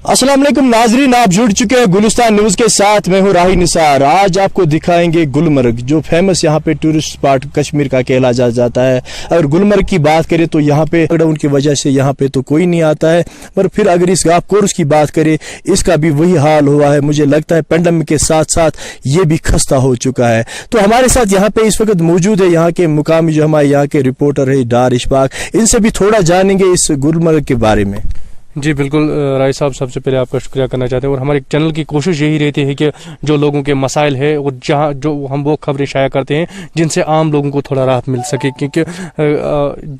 अस्सलाम वालेकुम नाजरीन, आप जुड़ चुके हैं गुलिस्तान न्यूज़ के साथ। मैं हूँ राही निसार। आज आपको दिखाएंगे गुलमर्ग, जो फेमस यहाँ पे टूरिस्ट स्पॉट कश्मीर का कहला जाता है। अगर गुलमर्ग की बात करें तो यहाँ पे लॉकडाउन की वजह से यहाँ पे तो कोई नहीं आता है, पर फिर अगर इस गोल्फ कोर्स की बात करें, इसका भी वही हाल हुआ है। मुझे लगता है पेंडेमिक के साथ साथ ये भी खस्ता हो चुका है। तो हमारे साथ यहाँ पे इस वक्त मौजूद है यहाँ के मुकामी जो हमारे यहाँ के रिपोर्टर है डार इशफाक। इनसे भी थोड़ा जानेंगे इस गुलमर्ग के बारे में। जी बिल्कुल राय साहब, सबसे पहले आपका शुक्रिया करना चाहते हैं। और हमारे चैनल की कोशिश यही रहती है कि जो लोगों के मसाइल है और जहाँ जो हम वो खबरें शाया करते हैं जिनसे आम लोगों को थोड़ा राहत मिल सके, क्योंकि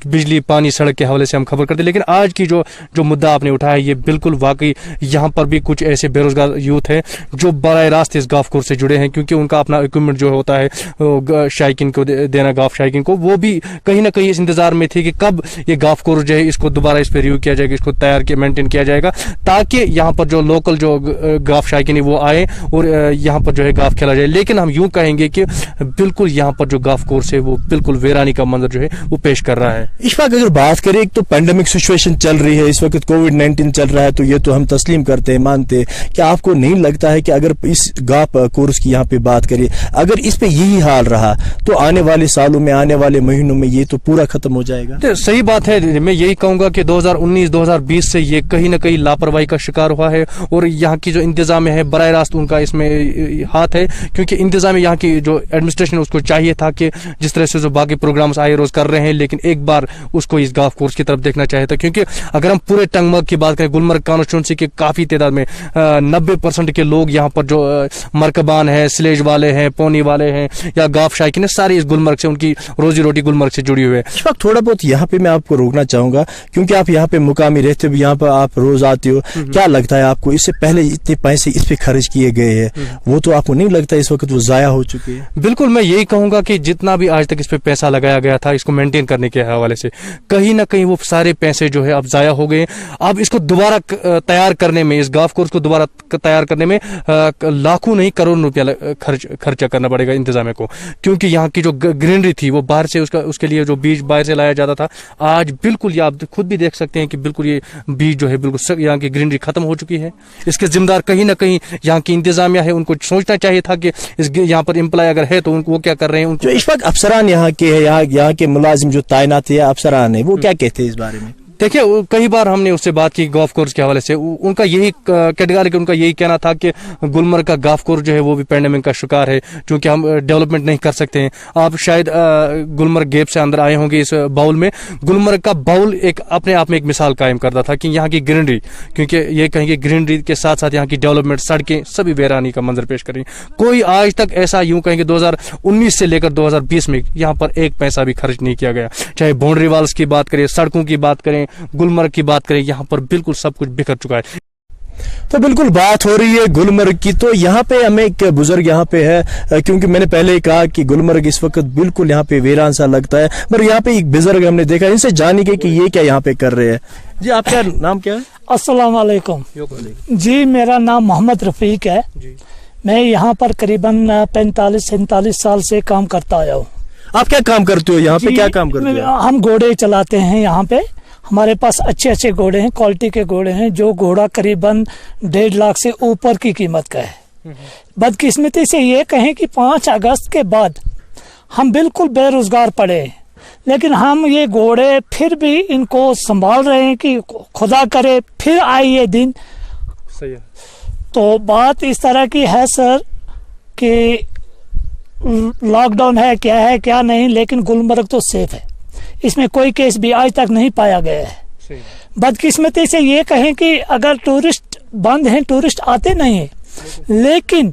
बिजली पानी सड़क के हवाले से हम खबर करते हैं। लेकिन आज की जो मुद्दा आपने उठाया ये बिल्कुल वाकई यहाँ पर भी कुछ ऐसे बेरोजगार यूथ हैं जो बराह रास्त इस गोल्फ कोर्स से जुड़े हैं, क्योंकि उनका अपना इक्विपमेंट जो होता है शायकीन को देना, गोल्फ शायकीन को, वो भी कहीं ना कहीं इस इंतजार में थे कि कब ये गोल्फ कोर्स जो है इसको दोबारा इस पर रिव्यू किया जाएगा, इसको तैयार मेंटेन किया जाएगा, ताकि यहाँ पर जो लोकल जो गोल्फ शायकीन वो आए और यहाँ पर जो है गोल्फ खेला जाए। लेकिन हम यूं कहेंगे कि बिल्कुल यहाँ पर जो गोल्फ कोर्स है वो बिल्कुल वीरानी का मंजर जो है वो पेश कर रहा है। इशफाक, अगर बात करें, एक तो पेंडेमिक सिचुएशन चल रही है, इस वक्त कोविड-19 चल रहा है, तो ये तो हम तस्लीम करते हैं, मानते हैं। क्या आपको नहीं लगता है कि अगर इस गोल्फ कोर्स की यहाँ पे बात करें, अगर इस पे यही हाल रहा तो आने वाले सालों में, आने वाले महीनों में ये तो पूरा खत्म हो जाएगा? तो सही बात है। मैं यही कहूंगा कि 2019-2020 से ये कहीं ना कहीं लापरवाही का शिकार हुआ है और यहाँ की जो इंतजाम है बराह रास्त उनका इसमें हाथ है, क्योंकि इंतजाम यहाँ की जो एडमिनिस्ट्रेशन उसको चाहिए था कि जिस तरह से जो बाकी प्रोग्राम्स आए रोज कर रहे हैं, लेकिन एक बार उसको इस गोल्फ कोर्स की तरफ देखना चाहिए था। क्योंकि अगर हम पूरे टंगमर्ग की बात करें, गुलमर्ग कॉन्स्टिट्यूंसी के काफी तादाद में 90% के लोग यहाँ पर जो मरकबान है, स्लेज वाले हैं, पोनी वाले हैं या गोल्फ शायकीन है, सारे इस गुलमर्ग से, उनकी रोजी रोटी गुलमर्ग से जुड़ी हुई है। इस वक्त थोड़ा बहुत यहाँ पे मैं आपको रोकना चाहूंगा, क्योंकि आप यहाँ पे मुकामी रहते हो, यहाँ पर आप रोज आते हो। क्या लगता है आपको, इससे पहले इतने पैसे इस पे खर्च किए गए हैं, वो तो आपको नहीं लगता इस वक्त वो जाया हो चुके हैं? बिल्कुल, मैं यही कहूंगा कि जितना भी आज तक इस पे पैसा लगाया गया था इसको मेंटेन करने के हवाले से, कहीं ना कहीं वो सारे पैसे जो है अब जाया हो गए। अब इसको दोबारा तैयार करने में, इस गोल्फ कोर्स को दोबारा तैयार करने में लाखों नहीं करोड़ रुपया खर्चा करना पड़ेगा इंतजामिया को, क्योंकि यहाँ की जो ग्रीनरी थी वो बाहर से उसके लिए जो बीज बाहर से लाया जाता था, आज बिल्कुल ये आप खुद भी देख सकते हैं कि बिल्कुल ये बीज जो है बिल्कुल यहाँ की ग्रीनरी खत्म हो चुकी है। इसके जिम्मेदार कहीं ना कहीं यहाँ की इंतजामिया है, उनको सोचना चाहिए था कि यहाँ पर एम्प्लॉय अगर है तो उनको वो क्या कर रहे हैं। उनको इस वक्त अफसरान यहाँ के है, यहाँ के मुलाजिम जो तैनात है अफसरान है, वो क्या कहते हैं इस बारे में? देखिए, कई बार हमने उससे बात की गोल्फ कोर्स के हवाले से, उनका यही कैटेगरी, उनका यही कहना था कि गुलमर्ग का गोल्फ कोर्स जो है वो भी पेंडेमिक का शिकार है, क्योंकि हम डेवलपमेंट नहीं कर सकते हैं। आप शायद गुलमर्ग गेप से अंदर आए होंगे इस बाउल में। गुलमर्ग का बाउल एक अपने आप में एक मिसाल कायम करता था कि यहाँ की ग्रीनरी, क्योंकि ये कहेंगे ग्रीनरी के साथ साथ यहाँ की डेवलपमेंट, सड़कें सभी वीरानी का मंजर पेश करें। कोई आज तक ऐसा यूं कहेंगे 2019 से लेकर 2020 में यहाँ पर एक पैसा भी खर्च नहीं किया गया। चाहे बाउंड्री वॉल्स की बात करें, सड़कों की बात करें, गुलमर्ग की बात करें, यहाँ पर बिल्कुल सब कुछ बिखर चुका है। तो बिल्कुल बात हो रही है गुलमर्ग की, तो यहाँ पे हमें एक बुजुर्ग यहाँ पे है, क्योंकि मैंने पहले ही कहा कि गुलमर्ग इस वक्त बिल्कुल यहाँ पे वीरान सा लगता है, पर यहाँ पे एक बुजुर्ग हमने देखा, इनसे जानेंगे कि ये क्या यहाँ पे कर रहे हैं। जी, आपका नाम क्या है? अस्सलाम वालेकुम जी, मेरा नाम मोहम्मद रफीक है जी। मैं यहाँ पर करीबन 45-47 साल से काम करता आया हूँ। आप क्या काम करते हो यहाँ पे? क्या काम करते हो? हम घोड़े चलाते हैं यहाँ पे। हमारे पास अच्छे घोड़े हैं, क्वालिटी के घोड़े हैं। जो घोड़ा करीबन 1.5 लाख से ऊपर की कीमत का है। बदकिस्मती से ये कहें कि 5 अगस्त के बाद हम बिल्कुल बेरोजगार पड़े, लेकिन हम ये घोड़े फिर भी इनको संभाल रहे हैं कि खुदा करे फिर आए ये दिन। सही है। तो बात इस तरह की है सर कि लॉकडाउन है, क्या है क्या नहीं, लेकिन गुलमर्ग तो सेफ है, इसमें कोई केस भी आज तक नहीं पाया गया है। बदकिस्मती से ये कहें कि अगर टूरिस्ट बंद हैं, टूरिस्ट आते नहीं हैं, लेकिन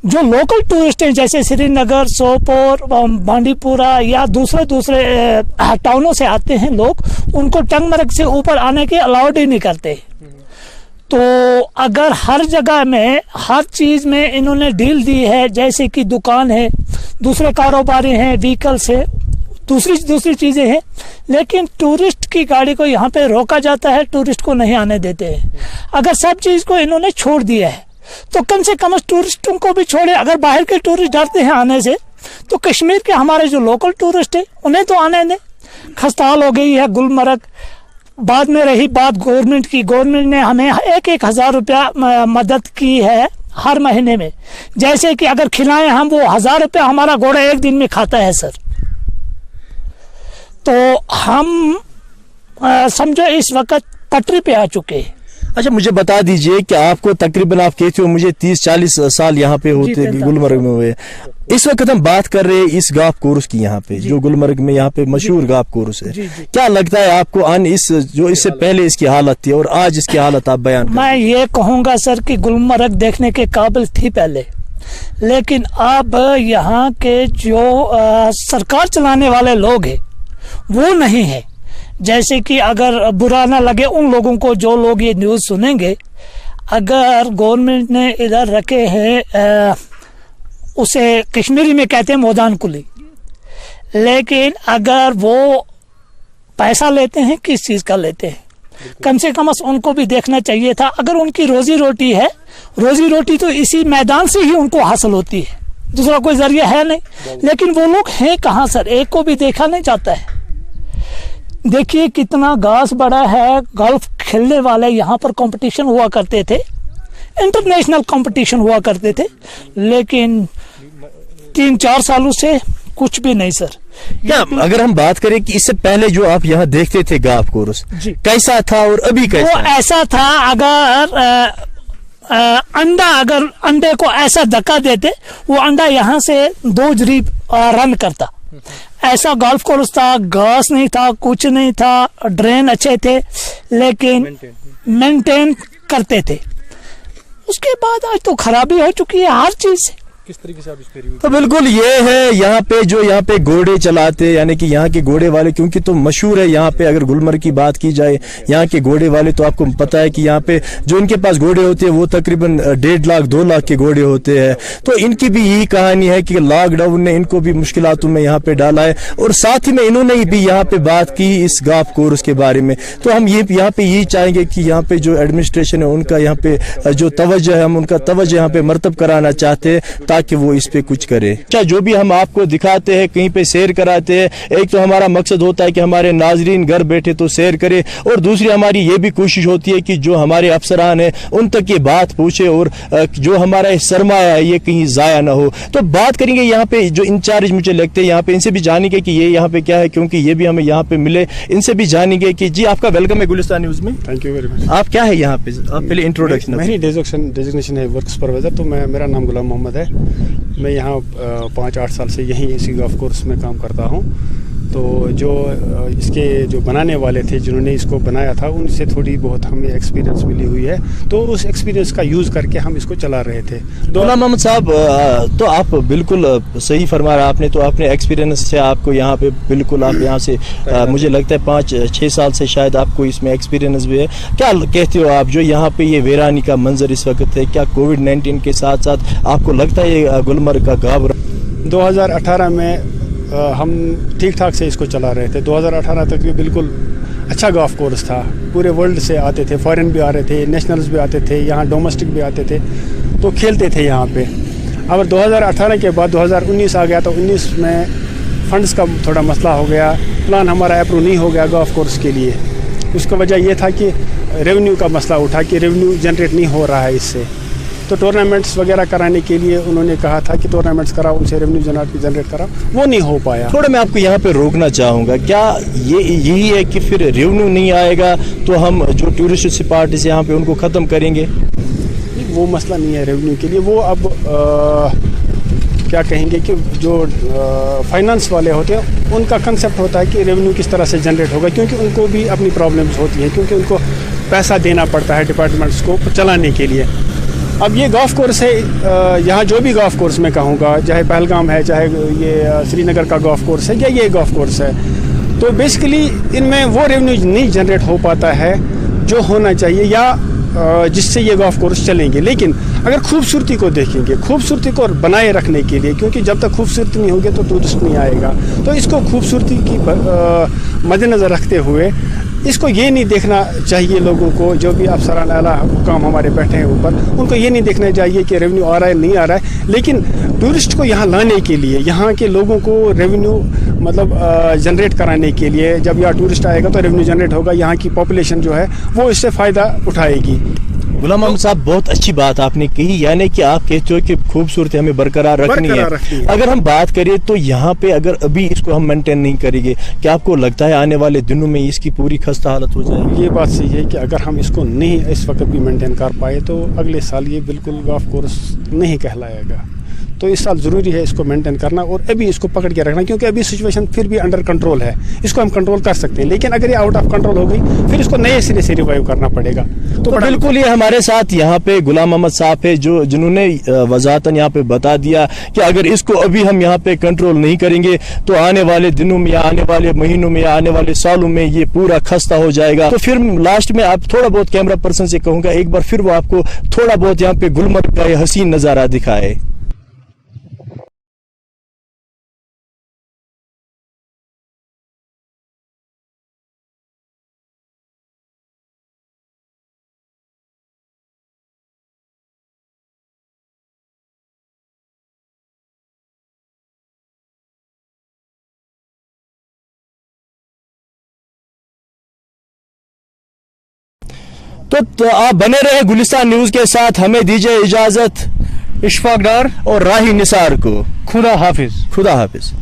जो लोकल टूरिस्ट हैं जैसे श्रीनगर, सोपोर, बांडीपुरा या दूसरे टाउनों से आते हैं लोग, उनको टंगमर्ग से ऊपर आने के अलाउड ही नहीं करते। तो अगर हर जगह में हर चीज में इन्होंने डील दी है, जैसे कि दुकान है, दूसरे कारोबारी हैं, व्हीकल्स है, दूसरी चीजें हैं, लेकिन टूरिस्ट की गाड़ी को यहाँ पे रोका जाता है, टूरिस्ट को नहीं आने देते हैं। अगर सब चीज को इन्होंने छोड़ दिया है तो कम से कम टूरिस्टों को भी छोड़े। अगर बाहर के टूरिस्ट डरते हैं आने से, तो कश्मीर के हमारे जो लोकल टूरिस्ट है उन्हें तो आने दें। खस्ताहाल हो गई है गुलमर्ग, बाद में रही बात गवर्नमेंट की, गवर्नमेंट ने हमें 1,000 रुपया मदद की है हर महीने में। जैसे कि अगर खिलाएं हम, वो 1,000 रुपया हमारा घोड़ा एक दिन में खाता है सर। तो हम समझो इस वक्त पटरी पे आ चुके हैं। अच्छा, मुझे बता दीजिए कि आपको तकरीबन, आप कहते हो मुझे 30-40 साल यहाँ पे होते गुलमर्ग में हुए। इस वक्त हम बात कर रहे हैं इस गाफ कोर्स की, यहाँ पे जो गुलमर्ग में यहाँ पे मशहूर गाफ कोर्स है। क्या लगता है आपको जो इससे पहले इसकी हालत थी और आज इसकी हालत आप बयान मैं ये कहूँगा सर कि गुलमर्ग देखने के काबिल थी पहले, लेकिन अब यहाँ के जो सरकार चलाने वाले लोग हैं वो नहीं है। जैसे कि अगर बुरा ना लगे उन लोगों को, जो लोग ये न्यूज़ सुनेंगे, अगर गवर्नमेंट ने इधर रखे हैं उसे कश्मीरी में कहते हैं मोदान कुली, लेकिन अगर वो पैसा लेते हैं किस चीज़ का लेते हैं, कम से कम उनको भी देखना चाहिए था। अगर उनकी रोजी रोटी है, रोजी रोटी तो इसी मैदान से ही उनको हासिल होती है, दूसरा कोई जरिया है नहीं। लेकिन वो लोग हैं कहाँ सर, एक को भी देखा नहीं जाता है। देखिए कितना घास बड़ा है, गोल्फ खेलने वाले यहाँ पर कंपटीशन हुआ करते थे, इंटरनेशनल कंपटीशन हुआ करते थे, लेकिन 3-4 सालों से कुछ भी नहीं सर। क्या अगर हम बात करें कि इससे पहले जो आप यहाँ देखते थे गाफ कोर्स कैसा था और अभी कैसा? वो ऐसा था, अगर अंडे को ऐसा धक्का देते, वो अंडा यहाँ से 2 जरीब रन करता। ऐसा गोल्फ कोर्स था, घास नहीं था, कुछ नहीं था, ड्रेन अच्छे थे, लेकिन मेंटेन करते थे। उसके बाद आज तो खराबी हो चुकी है हर चीज से। किस तरीके से आप इस पे तो बिल्कुल ये है यहाँ पे जो यहाँ पे घोड़े चलाते, यानी कि यहाँ के घोड़े वाले, क्योंकि तो मशहूर है यहाँ पे। अगर गुलमर्ग की बात की जाए यहाँ के घोड़े वाले, तो आपको पता है कि यहाँ पे जो इनके पास घोड़े होते हैं वो तकरीबन 1.5 लाख 2 लाख के घोड़े होते हैं। तो इनकी भी यही कहानी है कि लॉकडाउन ने इनको भी मुश्किलातों में यहाँ पे डाला है, और साथ ही में इन्होंने भी यहाँ पे बात की इस गाफ कोर्स के बारे में। तो हम ये यहाँ पे यही चाहेंगे कि यहाँ पे जो एडमिनिस्ट्रेशन है उनका यहाँ पे जो तवज्जो है, हम उनका तवज्जो यहाँ पे मरतब कराना चाहते हैं ताकि वो इस पे कुछ करे। अच्छा, जो भी हम आपको दिखाते हैं, कहीं पे सैर कराते हैं, एक तो हमारा मकसद होता है कि हमारे नाजरीन घर बैठे तो सैर करे, और दूसरी हमारी ये भी कोशिश होती है कि जो हमारे अफसरान हैं उन तक ये बात पहुंचे, और जो हमारा सरमाया है ये कहीं जाया ना हो। तो बात करेंगे यहाँ पे जो इंचार्ज मुझे लगते हैं यहाँ पे, इनसे भी जानेंगे कि ये यहाँ पे क्या है, क्योंकि ये भी हमें यहाँ पे मिले। इनसे भी जानेंगे कि जी आपका वेलकम है गुलिस्तान न्यूज में। Thank you very much. आप क्या है यहाँ पे, आप पहले इंट्रोडक्शन। मेरी डेजिग्नेशन है वर्क सुपरवाइजर, तो मेरा नाम गुलाम मोहम्मद है। मैं यहाँ 5-8 साल से यहीं इसी गोल्फ कोर्स में काम करता हूँ। तो जो इसके जो बनाने वाले थे, जिन्होंने इसको बनाया था, उनसे थोड़ी बहुत हमें एक्सपीरियंस मिली हुई है, तो उस एक्सपीरियंस का यूज़ करके हम इसको चला रहे थे। गुलाम मोहम्मद साहब, तो आप बिल्कुल सही फरमा रहे आपने, तो अपने एक्सपीरियंस से आपको यहाँ पे बिल्कुल, आप यहाँ से मुझे लगता है 5-6 साल से शायद आपको इसमें एक्सपीरियंस भी है। क्या कहते हो आप, जो यहाँ पे ये वीरानी का मंजर इस वक्त है, क्या कोविड-19 के साथ साथ आपको लगता है ये गुलमर्ग का गाँव? 2018 में हम ठीक ठाक से इसको चला रहे थे। 2018 तक भी बिल्कुल अच्छा गोल्फ कोर्स था, पूरे वर्ल्ड से आते थे, फॉरेन भी आ रहे थे, नेशनल्स भी आते थे, यहाँ डोमेस्टिक भी आते थे, तो खेलते थे यहाँ पे। अब 2018 के बाद 2019 आ गया, तो 19 में फंड्स का थोड़ा मसला हो गया, प्लान हमारा अप्रूव नहीं हो गया गोल्फ कोर्स के लिए। उसका वजह ये था कि रेवेन्यू का मसला उठा कि रेवेन्यू जनरेट नहीं हो रहा है इससे। तो टूर्नामेंट्स वगैरह कराने के लिए उन्होंने कहा था कि टूर्नामेंट्स कराओ, उनसे रेवेन्यू जनरेट कराओ, वो नहीं हो पाया। थोड़ा मैं आपको यहाँ पे रोकना चाहूँगा, क्या ये यही है कि फिर रेवेन्यू नहीं आएगा तो हम जो टूरिस्ट स्पॉट्स यहाँ पे उनको ख़त्म करेंगे? वो मसला नहीं है रेवेन्यू के लिए। वो अब क्या कहेंगे कि जो फाइनेंस वाले होते हैं उनका कंसेप्ट होता है कि रेवेन्यू किस तरह से जनरेट होगा, क्योंकि उनको भी अपनी प्रॉब्लम्स होती हैं, क्योंकि उनको पैसा देना पड़ता है डिपार्टमेंट्स को चलाने के लिए। अब ये गोल्फ कोर्स है, यहाँ जो भी गोल्फ कोर्स मैं कहूँगा, चाहे पहलगाम है, चाहे ये श्रीनगर का गोल्फ कोर्स है, या ये गोल्फ कोर्स है, तो बेसिकली इनमें वो रेवेन्यू नहीं जनरेट हो पाता है जो होना चाहिए, या जिससे ये गोल्फ कोर्स चलेंगे। लेकिन अगर खूबसूरती को देखेंगे, खूबसूरती को बनाए रखने के लिए, क्योंकि जब तक खूबसूरती नहीं होगी तो टूरिस्ट नहीं आएगा, तो इसको खूबसूरती की मद्देनज़र रखते हुए इसको ये नहीं देखना चाहिए लोगों को, जो भी अफसरान आला हुकाम हमारे बैठे हैं ऊपर, उनको ये नहीं देखना चाहिए कि रेवेन्यू आ रहा है नहीं आ रहा है, लेकिन टूरिस्ट को यहाँ लाने के लिए, यहाँ के लोगों को रेवेन्यू मतलब जनरेट कराने के लिए, जब यहाँ टूरिस्ट आएगा तो रेवेन्यू जनरेट होगा, यहाँ की पॉपुलेशन जो है वो इससे फ़ायदा उठाएगी। गुलाम मोहम्मद साहब, बहुत अच्छी बात आपने कही, यानी कि आप कहते हो कि खूबसूरती हमें बरकरार रखनी है। अगर हम बात करें तो यहाँ पे अगर अभी इसको हम मेंटेन नहीं करेंगे, क्या आपको लगता है आने वाले दिनों में इसकी पूरी खस्ता हालत हो जाएगी? ये बात सही है कि अगर हम इसको नहीं इस वक्त भी मेंटेन कर पाए तो अगले साल ये बिल्कुल गोल्फ कोर्स नहीं कहलाएगा। तो इस साल ज़रूरी है इसको मेंटेन करना और अभी इसको पकड़ के रखना, क्योंकि अभी सिचुएशन फिर भी अंडर कंट्रोल है, इसको हम कंट्रोल कर सकते हैं। लेकिन अगर ये आउट ऑफ कंट्रोल हो गई फिर इसको नए सिरे से रिवाइव करना पड़ेगा। तो बिल्कुल, ये हमारे साथ यहाँ पे गुलाम मोहम्मद साहब है जिन्होंने वजाहतन यहाँ पे बता दिया कि अगर इसको अभी हम यहाँ पे कंट्रोल नहीं करेंगे तो आने वाले दिनों में या आने वाले महीनों में या आने वाले सालों में ये पूरा खस्ता हो जाएगा। तो फिर लास्ट में आप थोड़ा बहुत कैमरा पर्सन से कहूँगा एक बार फिर वो आपको थोड़ा बहुत यहाँ पे गुलमर्ग का ये हसीन नज़ारा दिखाए। तो आप बने रहे गुलिस्तान न्यूज के साथ, हमें दीजिए इजाजत। इशफाक डार और राही निसार को खुदा हाफिज। खुदा हाफिज।